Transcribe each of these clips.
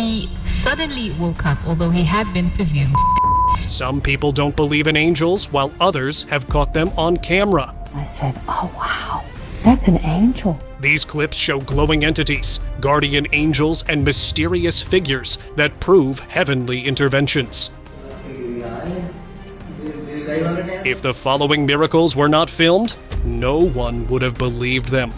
He suddenly woke up, although he had been presumed dead. Some people don't believe in angels, while others have caught them on camera. I said, oh wow, that's an angel. These clips show glowing entities, guardian angels, and mysterious figures that prove heavenly interventions. If the following miracles were not filmed, no one would have believed them.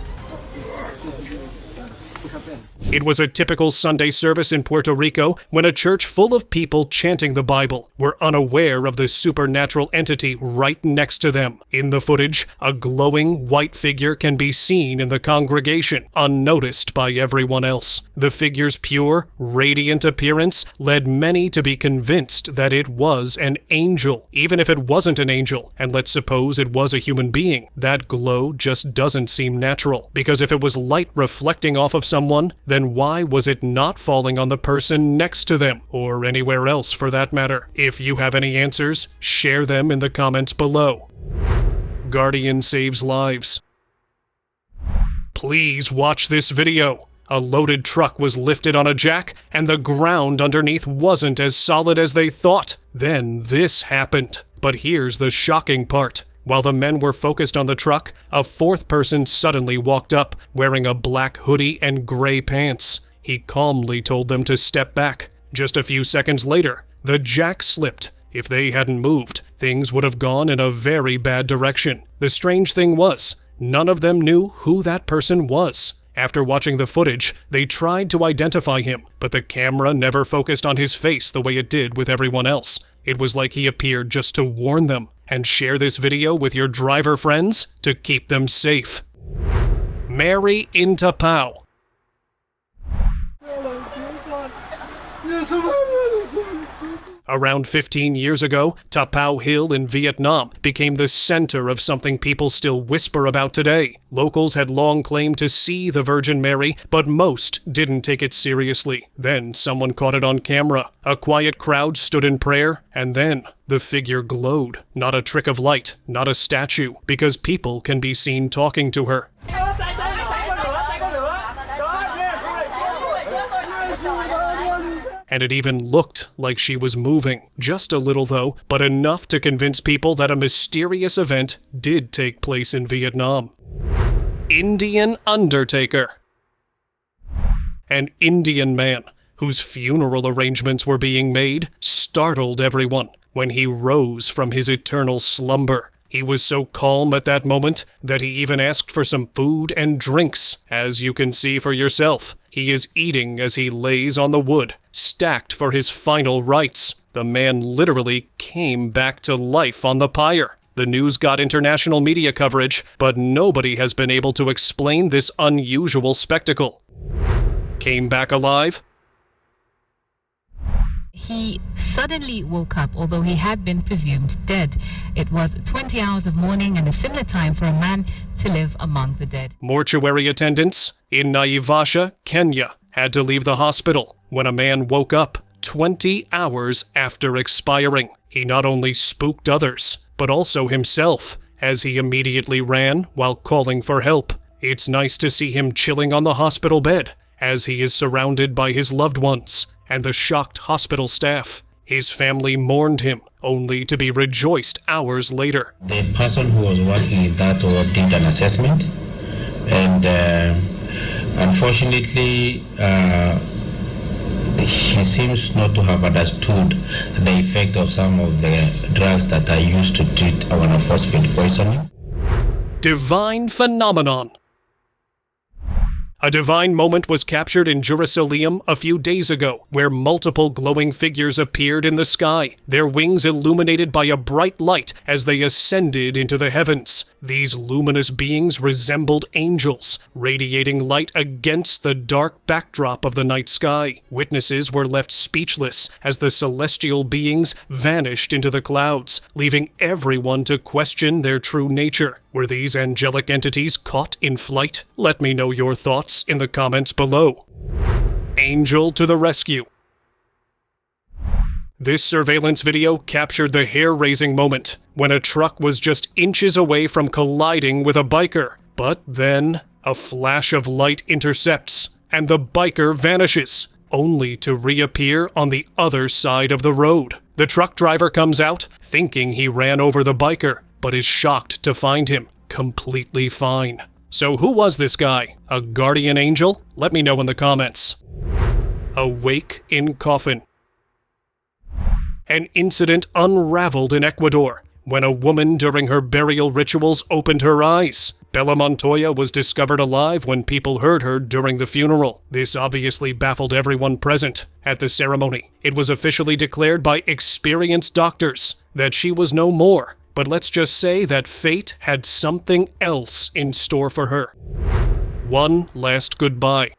It was a typical Sunday service in Puerto Rico when a church full of people chanting the Bible were unaware of the supernatural entity right next to them. In the footage, a glowing white figure can be seen in the congregation, unnoticed by everyone else. The figure's pure, radiant appearance led many to be convinced that it was an angel. Even if it wasn't an angel, and let's suppose it was a human being, that glow just doesn't seem natural. Because if it was light reflecting off of someone, then why was it not falling on the person next to them, or anywhere else for that matter? If you have any answers, share them in the comments below. Guardian saves lives. Please watch this video. A loaded truck was lifted on a jack, and the ground underneath wasn't as solid as they thought. Then this happened. But here's the shocking part. While the men were focused on the truck, a fourth person suddenly walked up, wearing a black hoodie and gray pants. He calmly told them to step back. Just a few seconds later, the jack slipped. If they hadn't moved, things would have gone in a very bad direction. The strange thing was, none of them knew who that person was. After watching the footage, they tried to identify him, but the camera never focused on his face the way it did with everyone else. It was like he appeared just to warn them. And share this video with your driver friends to keep them safe. Mary in Tapao. Around 15 years ago, Tapao Hill in Vietnam became the center of something people still whisper about today. Locals had long claimed to see the Virgin Mary, but most didn't take it seriously. Then someone caught it on camera. A quiet crowd stood in prayer, and then the figure glowed. Not a trick of light, not a statue, because people can be seen talking to her. And it even looked like she was moving. Just a little though, but enough to convince people that a mysterious event did take place in Vietnam. Indian Undertaker. An Indian man, whose funeral arrangements were being made, startled everyone when he rose from his eternal slumber. He was so calm at that moment that he even asked for some food and drinks. As you can see for yourself, he is eating as he lays on the wood, stacked for his final rites. The man literally came back to life on the pyre. The news got international media coverage, but nobody has been able to explain this unusual spectacle. Came back alive? He suddenly woke up, although he had been presumed dead. It was 20 hours of mourning and a similar time for a man to live among the dead. Mortuary attendants in Naivasha, Kenya, had to leave the hospital when a man woke up 20 hours after expiring. He not only spooked others, but also himself, as he immediately ran while calling for help. It's nice to see him chilling on the hospital bed, as he is surrounded by his loved ones and the shocked hospital staff. His family mourned him, only to be rejoiced hours later. The person who was working in that ward did an assessment, and unfortunately, he seems not to have understood the effect of some of the drugs that are used to treat our phosphate poisoning. Divine phenomenon. A divine moment was captured in Jerusalem a few days ago, where multiple glowing figures appeared in the sky, their wings illuminated by a bright light as they ascended into the heavens. These luminous beings resembled angels, radiating light against the dark backdrop of the night sky. Witnesses were left speechless as the celestial beings vanished into the clouds, leaving everyone to question their true nature. Were these angelic entities caught in flight? Let me know your thoughts in the comments below. Angel to the rescue. This surveillance video captured the hair-raising moment when a truck was just inches away from colliding with a biker. But then, a flash of light intercepts, and the biker vanishes, only to reappear on the other side of the road. The truck driver comes out, thinking he ran over the biker, but is shocked to find him completely fine. So who was this guy? A guardian angel? Let me know in the comments. Awake in coffin. An incident unraveled in Ecuador when a woman during her burial rituals opened her eyes. Bella Montoya was discovered alive when people heard her during the funeral. This obviously baffled everyone present. At the ceremony, it was officially declared by experienced doctors that she was no more. But let's just say that fate had something else in store for her. One last goodbye.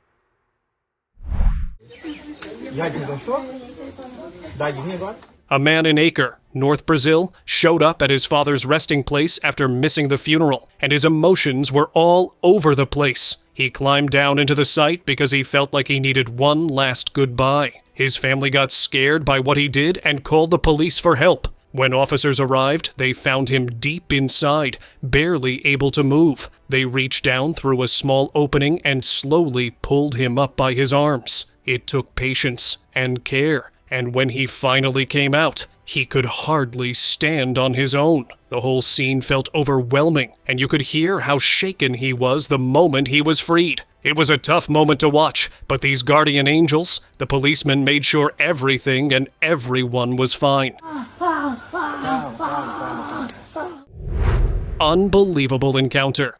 A man in Acre, North Brazil, showed up at his father's resting place after missing the funeral, and his emotions were all over the place. He climbed down into the site because he felt like he needed one last goodbye. His family got scared by what he did and called the police for help. When officers arrived, they found him deep inside, barely able to move. They reached down through a small opening and slowly pulled him up by his arms. It took patience and care, and when he finally came out, he could hardly stand on his own. The whole scene felt overwhelming, and you could hear how shaken he was the moment he was freed. It was a tough moment to watch, but these guardian angels, the policemen, made sure everything and everyone was fine. Unbelievable encounter.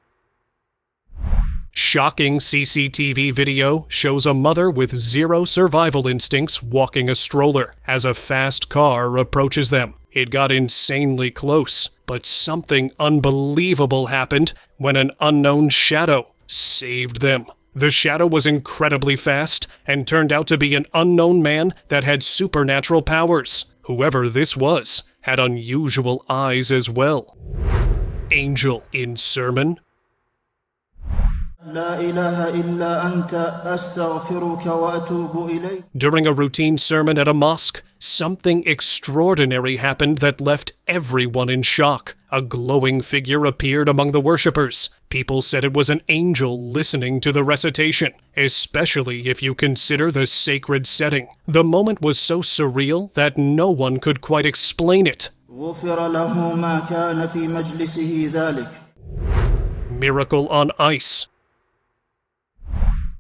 Shocking CCTV video shows a mother with zero survival instincts walking a stroller as a fast car approaches them. It got insanely close, but something unbelievable happened when an unknown shadow saved them. The shadow was incredibly fast and turned out to be an unknown man that had supernatural powers. Whoever this was had unusual eyes as well. Angel in sermon. During a routine sermon at a mosque, something extraordinary happened that left everyone in shock. A glowing figure appeared among the worshippers. People said it was an angel listening to the recitation, especially if you consider the sacred setting. The moment was so surreal that no one could quite explain it. Miracle on ice.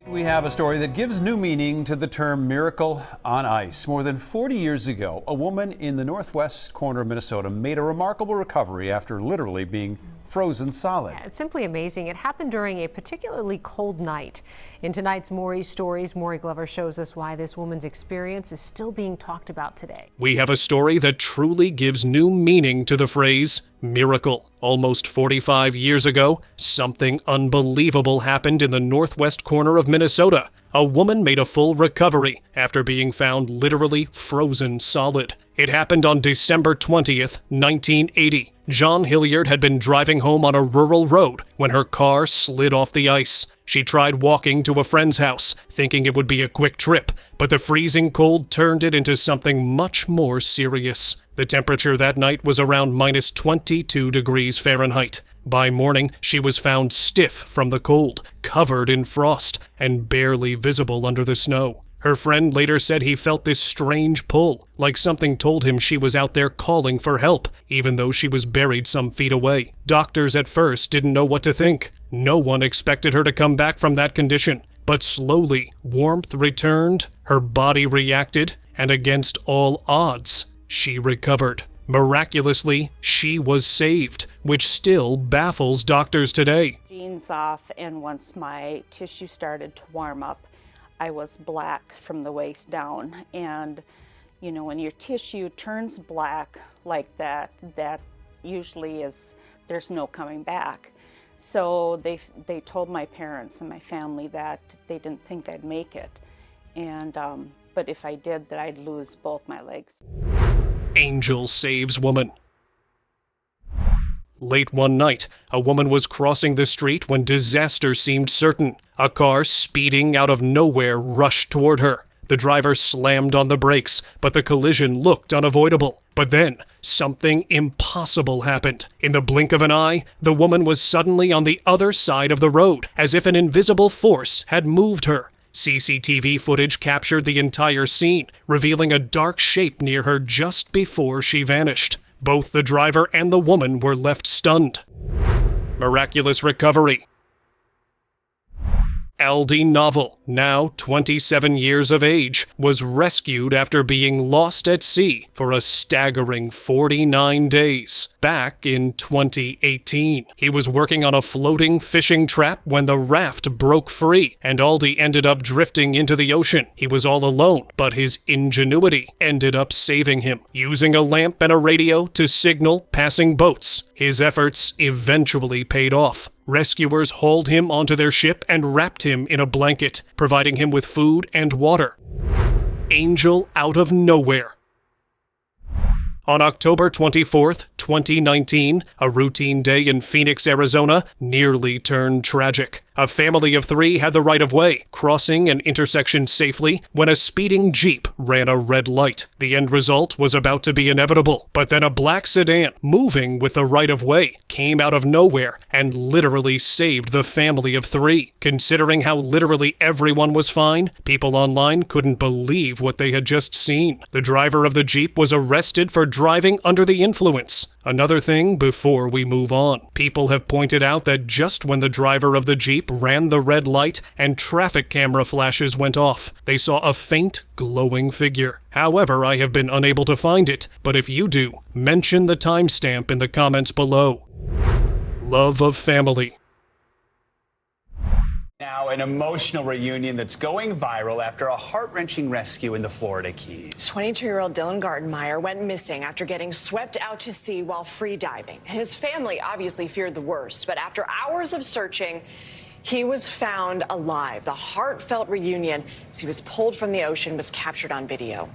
We have a story that gives new meaning to the term miracle on ice. More than 40 years ago, a woman in the northwest corner of Minnesota made a remarkable recovery after literally being frozen solid. Yeah, it's simply amazing. It happened during a particularly cold night. In tonight's Maury's Stories, Maury Glover shows us why this woman's experience is still being talked about today. We have a story that truly gives new meaning to the phrase miracle. Almost 45 years ago, something unbelievable happened in the northwest corner of Minnesota. A woman made a full recovery after being found literally frozen solid. It happened on December 20th, 1980. John Hilliard had been driving home on a rural road when her car slid off the ice. She tried walking to a friend's house, thinking it would be a quick trip, but the freezing cold turned it into something much more serious. The temperature that night was around minus 22 degrees Fahrenheit. By morning, she was found stiff from the cold, covered in frost, and barely visible under the snow. Her friend later said he felt this strange pull, like something told him she was out there calling for help, even though she was buried some feet away. Doctors at first didn't know what to think. No one expected her to come back from that condition. But slowly, warmth returned, her body reacted, and against all odds, she recovered. Miraculously, she was saved, which still baffles doctors today. Jeans off, and once my tissue started to warm up, I was black from the waist down. And, you know, when your tissue turns black like that, that usually is, there's no coming back. So they told my parents and my family that they didn't think I'd make it. And, but if I did, that I'd lose both my legs. Angel saves woman. Late one night, a woman was crossing the street when disaster seemed certain. A car speeding out of nowhere rushed toward her. The driver slammed on the brakes, but the collision looked unavoidable. But then, something impossible happened. In the blink of an eye, the woman was suddenly on the other side of the road, as if an invisible force had moved her. CCTV footage captured the entire scene, revealing a dark shape near her just before she vanished. Both the driver and the woman were left stunned. Miraculous recovery. Aldi Novel, now 27 years of age, was rescued after being lost at sea for a staggering 49 days, back in 2018. He was working on a floating fishing trap when the raft broke free, and Aldi ended up drifting into the ocean. He was all alone, but his ingenuity ended up saving him. Using a lamp and a radio to signal passing boats, his efforts eventually paid off. Rescuers hauled him onto their ship and wrapped him in a blanket, providing him with food and water. Angel out of nowhere. On October 24th, 2019, a routine day in Phoenix, Arizona, nearly turned tragic. A family of 3 had the right of way, crossing an intersection safely when a speeding Jeep ran a red light. The end result was about to be inevitable, but then a black sedan, moving with the right of way, came out of nowhere and literally saved the family of 3. Considering how literally everyone was fine, people online couldn't believe what they had just seen. The driver of the Jeep was arrested for driving under the influence. Another thing before we move on. People have pointed out that just when the driver of the Jeep ran the red light and traffic camera flashes went off, they saw a faint, glowing figure. However, I have been unable to find it, but if you do, mention the timestamp in the comments below. Love of family. Now, an emotional reunion that's going viral after a heart-wrenching rescue in the Florida Keys. 22-year-old Dylan Gartenmeyer went missing after getting swept out to sea while free diving. His family obviously feared the worst, but after hours of searching, he was found alive. The heartfelt reunion as he was pulled from the ocean was captured on video.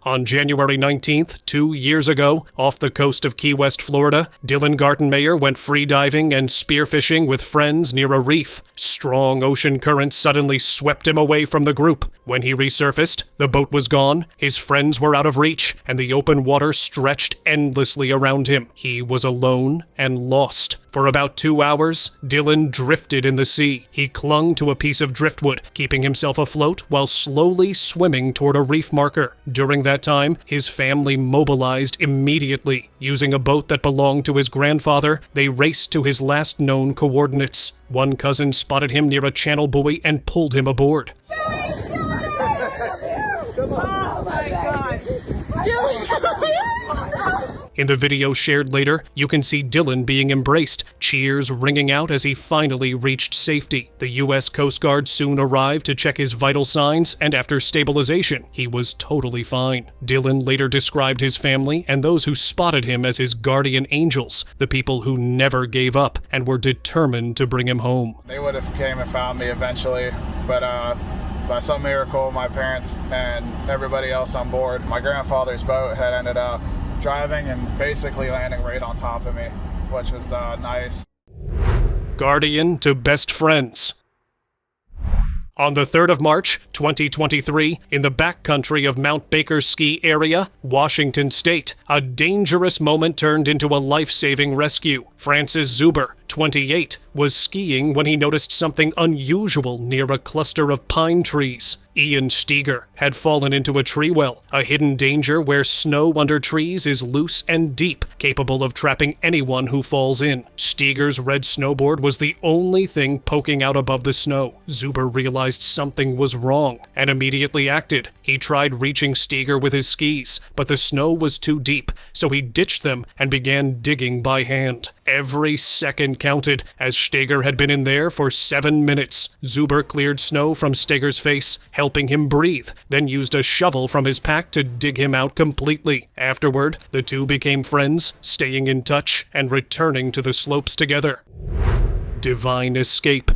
On January 19th, 2 years ago, off the coast of Key West, Florida, Dylan Gartenmeyer went free diving and spearfishing with friends near a reef. Strong ocean currents suddenly swept him away from the group. When he resurfaced, the boat was gone, his friends were out of reach, and the open water stretched endlessly around him. He was alone and lost. For about 2 hours, Dylan drifted in the sea. He clung to a piece of driftwood, keeping himself afloat while slowly swimming toward a reef marker. During that time, his family mobilized immediately. Using a boat that belonged to his grandfather, they raced to his last known coordinates. One cousin spotted him near a channel buoy and pulled him aboard. Oh my God! In the video shared later, you can see Dylan being embraced, cheers ringing out as he finally reached safety. The U.S. Coast Guard soon arrived to check his vital signs, and after stabilization, he was totally fine. Dylan later described his family and those who spotted him as his guardian angels, the people who never gave up and were determined to bring him home. They would have came and found me eventually, but by some miracle, my parents and everybody else on board, my grandfather's boat had ended up driving and basically landing right on top of me, which was nice. Guardian to best friends. On the 3rd of March, 2023, in the backcountry of Mount Baker's ski area, Washington State, a dangerous moment turned into a life-saving rescue. Francis Zuber, 28, was skiing when he noticed something unusual near a cluster of pine trees. Ian Steger had fallen into a tree well, a hidden danger where snow under trees is loose and deep, capable of trapping anyone who falls in. Steger's red snowboard was the only thing poking out above the snow. Zuber realized something was wrong and immediately acted. He tried reaching Steger with his skis, but the snow was too deep, so he ditched them and began digging by hand. Every second counted, as Steger had been in there for 7 minutes. Zuber cleared snow from Steger's face, helping him breathe, then used a shovel from his pack to dig him out completely. Afterward, the two became friends, staying in touch and returning to the slopes together. Divine escape.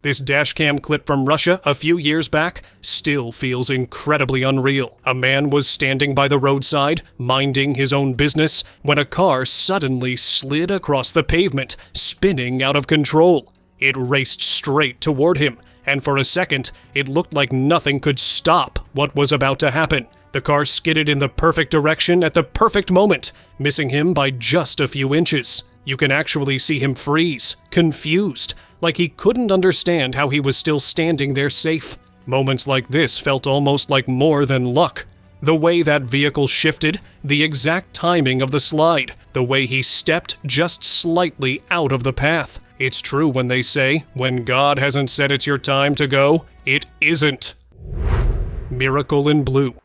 This dashcam clip from Russia a few years back still feels incredibly unreal. A man was standing by the roadside, minding his own business, when a car suddenly slid across the pavement, spinning out of control. It raced straight toward him, and for a second, it looked like nothing could stop what was about to happen. The car skidded in the perfect direction at the perfect moment, missing him by just a few inches. You can actually see him freeze, confused, like he couldn't understand how he was still standing there safe. Moments like this felt almost like more than luck. The way that vehicle shifted, the exact timing of the slide, the way he stepped just slightly out of the path. It's true when they say, when God hasn't said it's your time to go, it isn't. Miracle in Blue.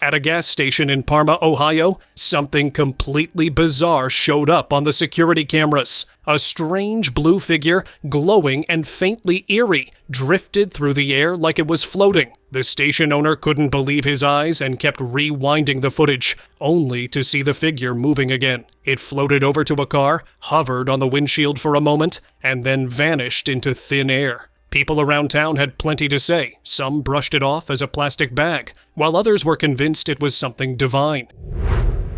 At a gas station in Parma, Ohio, something completely bizarre showed up on the security cameras. A strange blue figure, glowing and faintly eerie, drifted through the air like it was floating. The station owner couldn't believe his eyes and kept rewinding the footage, only to see the figure moving again. It floated over to a car, hovered on the windshield for a moment, and then vanished into thin air. People around town had plenty to say. Some brushed it off as a plastic bag, while others were convinced it was something divine.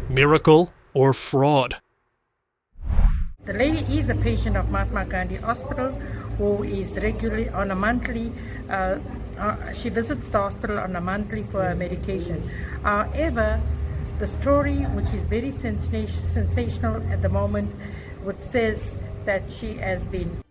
Miracle or fraud? The lady is a patient of Mahatma Gandhi Hospital who is regularly on a monthly, she visits the hospital on a monthly for her medication. However, the story, which is very sensational at the moment, which says that she has been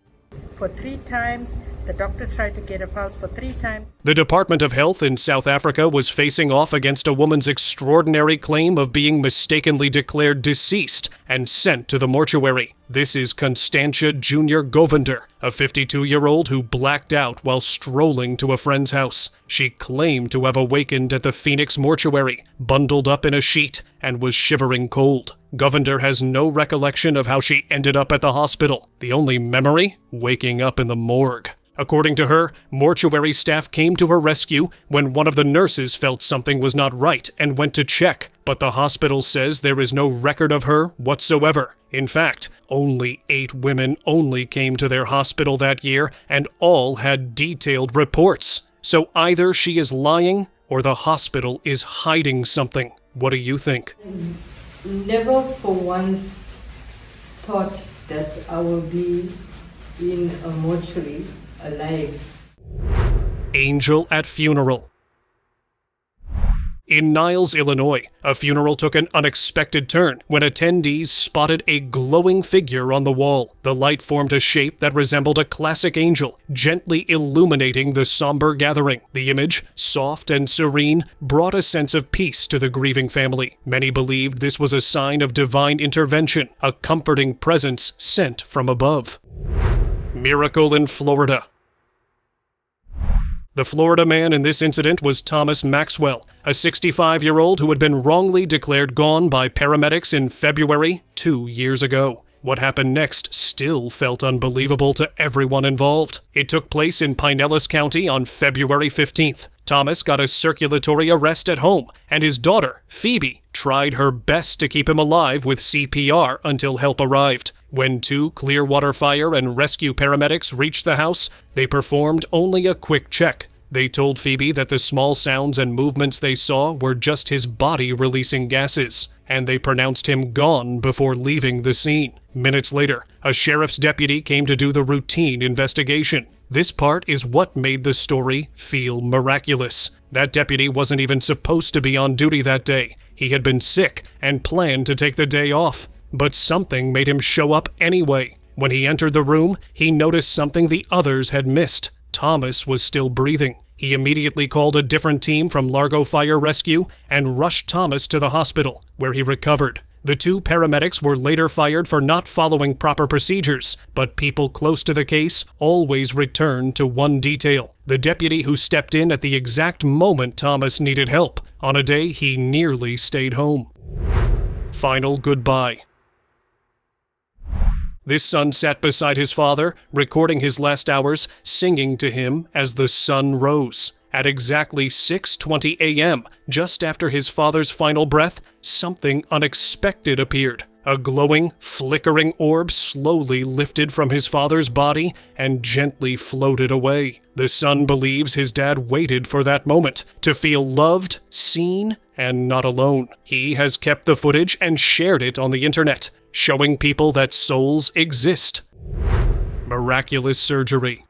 for 3 times. The doctor tried to get a pulse for 3 times. The Department of Health in South Africa was facing off against a woman's extraordinary claim of being mistakenly declared deceased and sent to the mortuary. This is Constantia Jr. Govender, a 52-year-old who blacked out while strolling to a friend's house. She claimed to have awakened at the Phoenix mortuary, bundled up in a sheet, and was shivering cold. Govender has no recollection of how she ended up at the hospital. The only memory? Waking up in the morgue. According to her, mortuary staff came to her rescue when one of the nurses felt something was not right and went to check, but the hospital says there is no record of her whatsoever. In fact, only 8 women only came to their hospital that year, and all had detailed reports. So either she is lying or the hospital is hiding something. What do you think? Never for once thought that I will be in a mortuary alive. Angel at funeral. In Niles, Illinois, a funeral took an unexpected turn when attendees spotted a glowing figure on the wall. The light formed a shape that resembled a classic angel, gently illuminating the somber gathering. The image, soft and serene, brought a sense of peace to the grieving family. Many believed this was a sign of divine intervention, a comforting presence sent from above. Miracle in Florida. The Florida man in this incident was Thomas Maxwell, a 65-year-old who had been wrongly declared gone by paramedics in February 2 years ago. What happened next still felt unbelievable to everyone involved. It took place in Pinellas County on February 15th. Thomas got a circulatory arrest at home, and his daughter, Phoebe, tried her best to keep him alive with CPR until help arrived. When 2 Clearwater Fire and Rescue paramedics reached the house, they performed only a quick check. They told Phoebe that the small sounds and movements they saw were just his body releasing gases, and they pronounced him gone before leaving the scene. Minutes later, a sheriff's deputy came to do the routine investigation. This part is what made the story feel miraculous. That deputy wasn't even supposed to be on duty that day. He had been sick and planned to take the day off. But something made him show up anyway. When he entered the room, he noticed something the others had missed. Thomas was still breathing. He immediately called a different team from Largo Fire Rescue and rushed Thomas to the hospital, where he recovered. The 2 paramedics were later fired for not following proper procedures, but people close to the case always returned to one detail: the deputy who stepped in at the exact moment Thomas needed help, on a day he nearly stayed home. Final goodbye. This son sat beside his father, recording his last hours, singing to him as the sun rose. At exactly 6:20 a.m., just after his father's final breath, something unexpected appeared. A glowing, flickering orb slowly lifted from his father's body and gently floated away. The son believes his dad waited for that moment, to feel loved, seen, and not alone. He has kept the footage and shared it on the internet, showing people that souls exist. Miraculous surgery.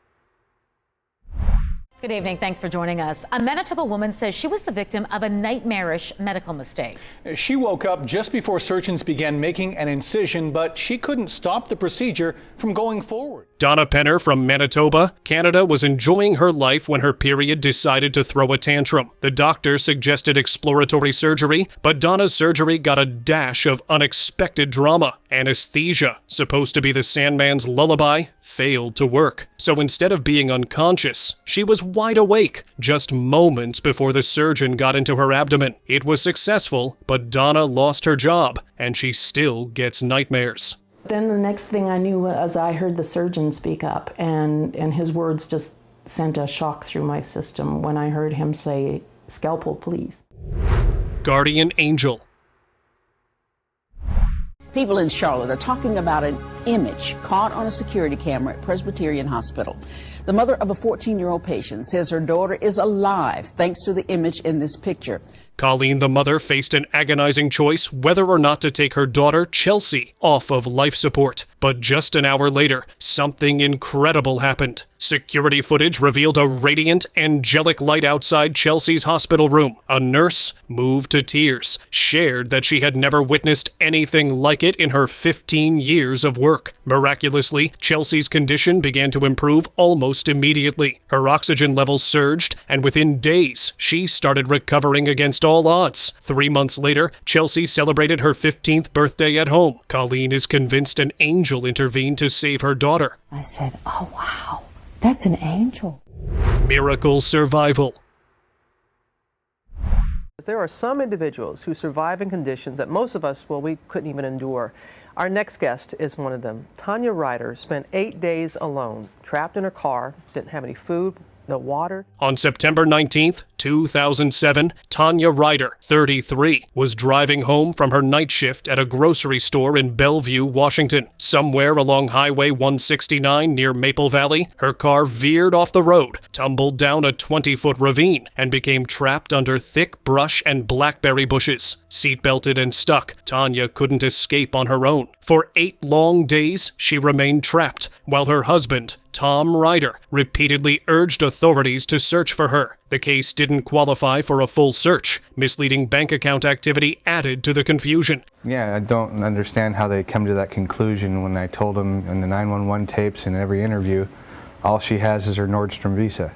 Good evening. Thanks for joining us. A Manitoba woman says she was the victim of a nightmarish medical mistake. She woke up just before surgeons began making an incision, but she couldn't stop the procedure from going forward. Donna Penner from Manitoba, Canada, was enjoying her life when her period decided to throw a tantrum. The doctor suggested exploratory surgery, but Donna's surgery got a dash of unexpected drama. Anesthesia, supposed to be the Sandman's lullaby, failed to work. So instead of being unconscious, she was wide awake just moments before the surgeon got into her abdomen. It was successful, but Donna lost her job, and she still gets nightmares. Then the next thing I knew was I heard the surgeon speak up, and his words just sent a shock through my system when I heard him say, "Scalpel, please." Guardian Angel. People in Charlotte are talking about an image caught on a security camera at Presbyterian Hospital. The mother of a 14-year-old patient says her daughter is alive thanks to the image in this picture. Colleen, the mother, faced an agonizing choice whether or not to take her daughter, Chelsea, off of life support. But just an hour later, something incredible happened. Security footage revealed a radiant, angelic light outside Chelsea's hospital room. A nurse, moved to tears, shared that she had never witnessed anything like it in her 15 years of work. Miraculously, Chelsea's condition began to improve almost immediately. Her oxygen levels surged, and within days, she started recovering against all odds. 3 months later, Chelsea celebrated her 15th birthday at home. Colleen is convinced an angel intervened to save her daughter. I said, "Oh, wow, that's an angel." Miracle survival. There are some individuals who survive in conditions that most of us, we couldn't even endure. Our next guest is one of them. Tanya Ryder spent 8 days alone, trapped in her car, didn't have any food, no water. On September 19th, 2007, Tanya Ryder, 33, was driving home from her night shift at a grocery store in Bellevue, Washington. Somewhere along Highway 169 near Maple Valley, her car veered off the road, tumbled down a 20-foot ravine, and became trapped under thick brush and blackberry bushes. Seatbelted and stuck, Tanya couldn't escape on her own. For 8 long days, she remained trapped, while her husband, Tom Ryder, repeatedly urged authorities to search for her. The case didn't qualify for a full search. Misleading bank account activity added to the confusion. Yeah, I don't understand how they come to that conclusion when I told them in the 911 tapes and every interview, all she has is her Nordstrom visa.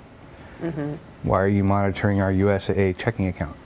Why are you monitoring our USAA checking account?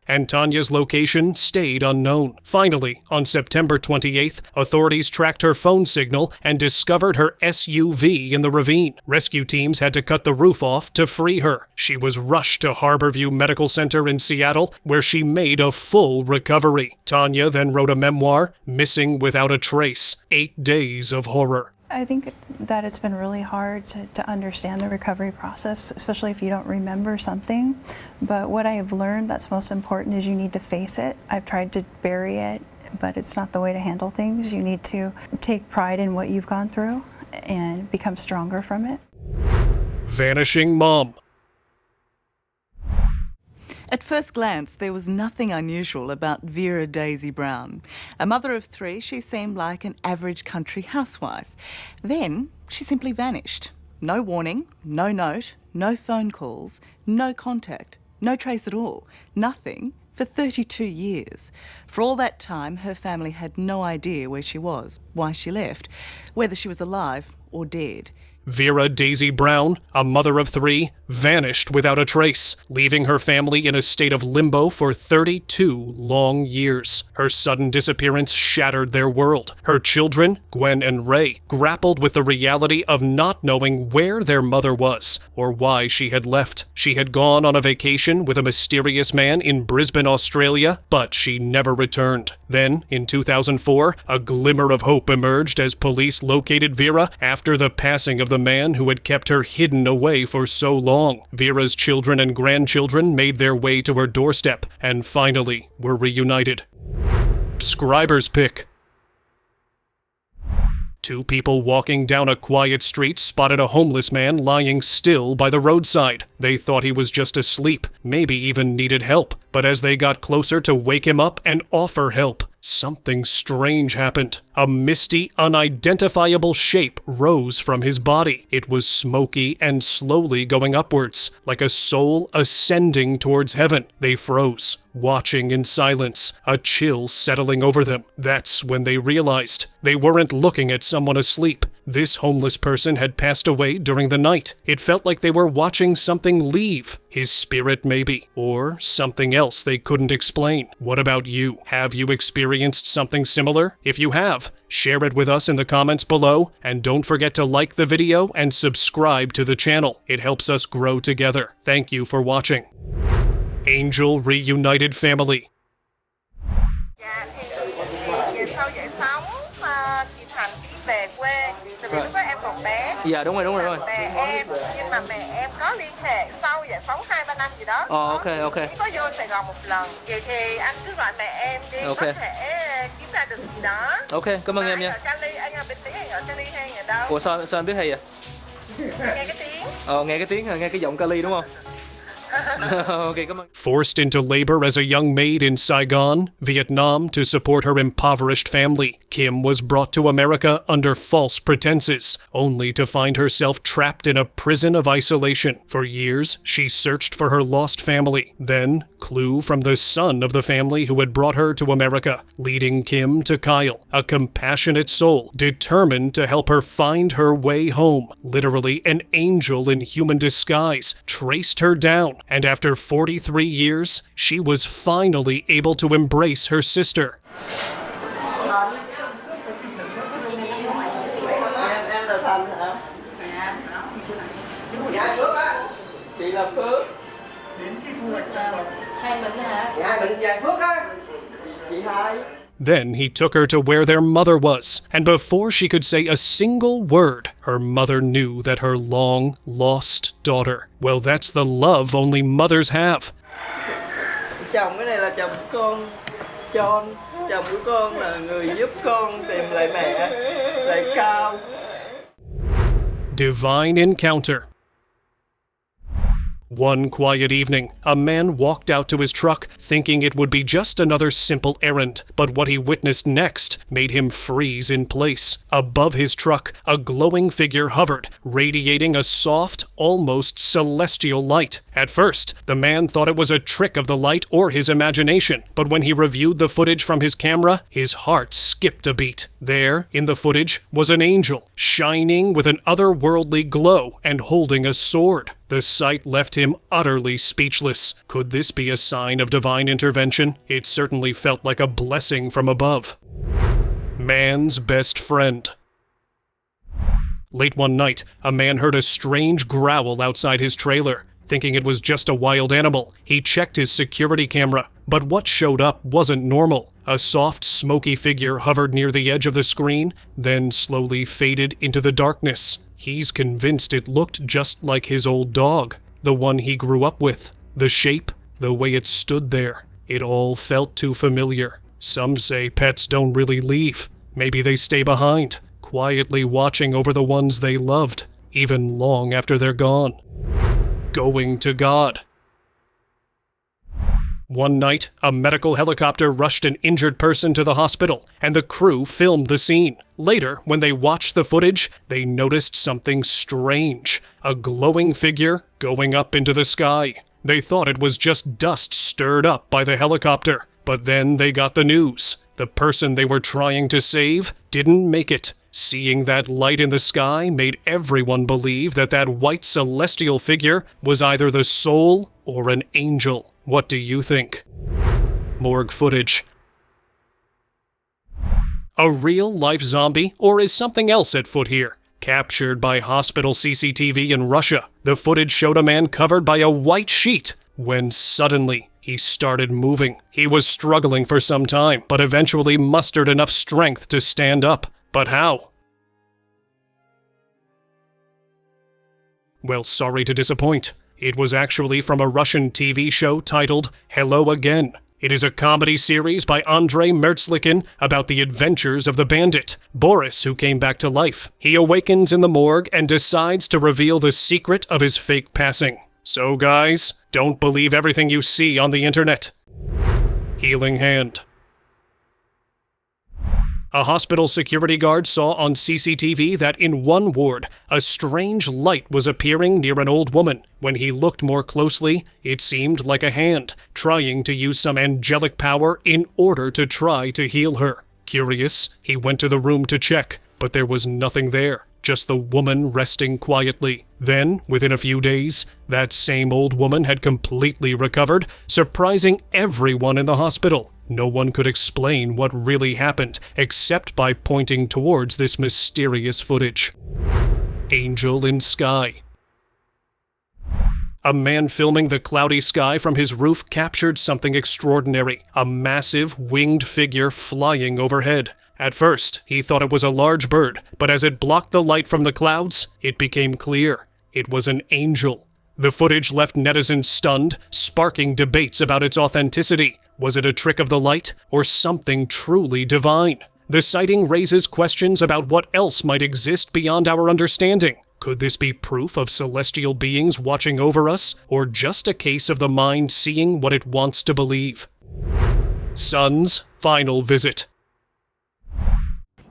And Tanya's location stayed unknown. Finally, on September 28th, authorities tracked her phone signal and discovered her SUV in the ravine. Rescue teams had to cut the roof off to free her. She was rushed to Harborview Medical Center in Seattle, where she made a full recovery. Tanya then wrote a memoir, Missing Without a Trace: 8 Days of Horror. I think that it's been really hard to understand the recovery process, especially if you don't remember something. But what I have learned that's most important is you need to face it. I've tried to bury it, but it's not the way to handle things. You need to take pride in what you've gone through and become stronger from it. Vanishing Mom. At first glance, there was nothing unusual about Vera Daisy Brown. A mother of 3, she seemed like an average country housewife. Then she simply vanished. No warning, no note, no phone calls, no contact, no trace at all, nothing for 32 years. For all that time, her family had no idea where she was, why she left, whether she was alive or dead. Vera Daisy Brown, a mother of 3, vanished without a trace, leaving her family in a state of limbo for 32 long years. Her sudden disappearance shattered their world. Her children, Gwen and Ray, grappled with the reality of not knowing where their mother was or why she had left. She had gone on a vacation with a mysterious man in Brisbane, Australia, but she never returned. Then, in 2004, a glimmer of hope emerged as police located Vera after the passing of the man who had kept her hidden away for so long. Vera's children and grandchildren made their way to her doorstep and finally were reunited. Scriber's pick. 2 people walking down a quiet street spotted a homeless man lying still by the roadside. They thought he was just asleep, maybe even needed help. But as they got closer to wake him up and offer help, something strange happened. A misty, unidentifiable shape rose from his body. It was smoky and slowly going upwards, like a soul ascending towards heaven. They froze, watching in silence, a chill settling over them. That's when they realized they weren't looking at someone asleep. This homeless person had passed away during the night. It felt like they were watching something leave. His spirit, maybe, or something else they couldn't explain. What about you? Have you experienced something similar? If you have, share it with us in the comments below, and don't forget to like the video and subscribe to the channel. It helps us grow together. Thank you for watching. Angel Reunited Family. Dạ đúng rồi. Mẹ em, nhưng mà mẹ em có liên hệ sau giải phóng 2-3 năm gì đó. Ok. Chỉ có vô Sài Gòn một lần. Vậy thì anh cứ gọi mẹ em đi, có thể kiếm ra được gì đó. Ok, cảm ơn em nha. Ở Cali, anh ở bên Tí hay ở Cali hay ở đâu? Ủa sao anh biết hay vậy? Nghe cái tiếng. Nghe cái tiếng, nghe cái giọng Cali đúng không? Okay, come on. Forced into labor as a young maid in Saigon, Vietnam, to support her impoverished family, Kim was brought to America under false pretenses, only to find herself trapped in a prison of isolation. For years, she searched for her lost family. Then, clue from the son of the family who had brought her to America, leading Kim to Kyle, a compassionate soul determined to help her find her way home. Literally, an angel in human disguise traced her down, and after 43 years, she was finally able to embrace her sister. Then he took her to where their mother was, and before she could say a single word, her mother knew that her long-lost daughter. Well, that's the love only mothers have. Chồng cái này là chồng con John, chồng của con là người giúp con tìm lại mẹ, lại Cao. Divine encounter. One quiet evening, a man walked out to his truck, thinking it would be just another simple errand, but what he witnessed next made him freeze in place. Above his truck, a glowing figure hovered, radiating a soft, almost celestial light. At first, the man thought it was a trick of the light or his imagination, but when he reviewed the footage from his camera, his heart skipped a beat. There, in the footage, was an angel, shining with an otherworldly glow and holding a sword. The sight left him utterly speechless. Could this be a sign of divine intervention? It certainly felt like a blessing from above. Man's best friend. Late one night, a man heard a strange growl outside his trailer. Thinking it was just a wild animal, he checked his security camera. But what showed up wasn't normal. A soft, smoky figure hovered near the edge of the screen, then slowly faded into the darkness. He's convinced it looked just like his old dog, the one he grew up with. The shape, the way it stood there, it all felt too familiar. Some say pets don't really leave. Maybe they stay behind, quietly watching over the ones they loved, even long after they're gone. Going to God. One night, a medical helicopter rushed an injured person to the hospital, and the crew filmed the scene. Later, when they watched the footage, they noticed something strange. A glowing figure going up into the sky. They thought it was just dust stirred up by the helicopter. But then they got the news. The person they were trying to save didn't make it. Seeing that light in the sky made everyone believe that that white celestial figure was either the soul or an angel. What do you think? Morgue footage. A real-life zombie, or is something else at foot here? Captured by hospital CCTV in Russia, the footage showed a man covered by a white sheet, when suddenly he started moving. He was struggling for some time, but eventually mustered enough strength to stand up. But how? Well, sorry to disappoint. It was actually from a Russian TV show titled Hello Again. It is a comedy series by Andrei Mertzlikin about the adventures of the bandit, Boris, who came back to life. He awakens in the morgue and decides to reveal the secret of his fake passing. So guys, don't believe everything you see on the internet. Healing hand. A hospital security guard saw on CCTV that in one ward, a strange light was appearing near an old woman. When he looked more closely, it seemed like a hand, trying to use some angelic power in order to try to heal her. Curious, he went to the room to check, but there was nothing there, just the woman resting quietly. Then, within a few days, that same old woman had completely recovered, surprising everyone in the hospital. No one could explain what really happened, except by pointing towards this mysterious footage. Angel in sky. A man filming the cloudy sky from his roof captured something extraordinary, a massive winged figure flying overhead. At first, he thought it was a large bird, but as it blocked the light from the clouds, it became clear. It was an angel. The footage left netizens stunned, sparking debates about its authenticity. Was it a trick of the light, or something truly divine? The sighting raises questions about what else might exist beyond our understanding. Could this be proof of celestial beings watching over us, or just a case of the mind seeing what it wants to believe? Son's final visit.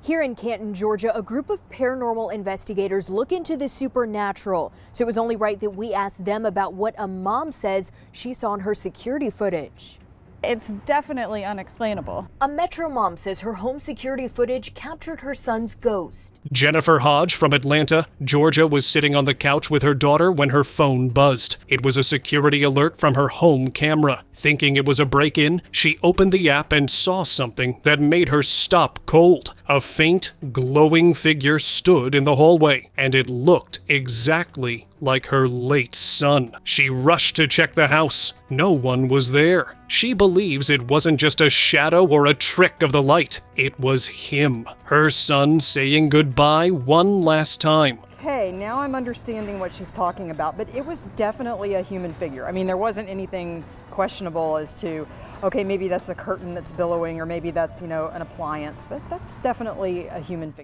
Here in Canton, Georgia, a group of paranormal investigators look into the supernatural. So it was only right that we asked them about what a mom says she saw in her security footage. It's definitely unexplainable. A Metro mom says her home security footage captured her son's ghost. Jennifer Hodge from Atlanta, Georgia, was sitting on the couch with her daughter when her phone buzzed. It was a security alert from her home camera. Thinking it was a break-in, she opened the app and saw something that made her stop cold. A faint, glowing figure stood in the hallway, and it looked exactly like her late son. She rushed to check the house. No one was there. She believes it wasn't just a shadow or a trick of the light. It was him, her son, saying goodbye one last time. Okay, now I'm understanding what she's talking about, but it was definitely a human figure. I mean, there wasn't anything questionable as to, okay, maybe that's a curtain that's billowing, or maybe that's, an appliance. That's definitely a human figure.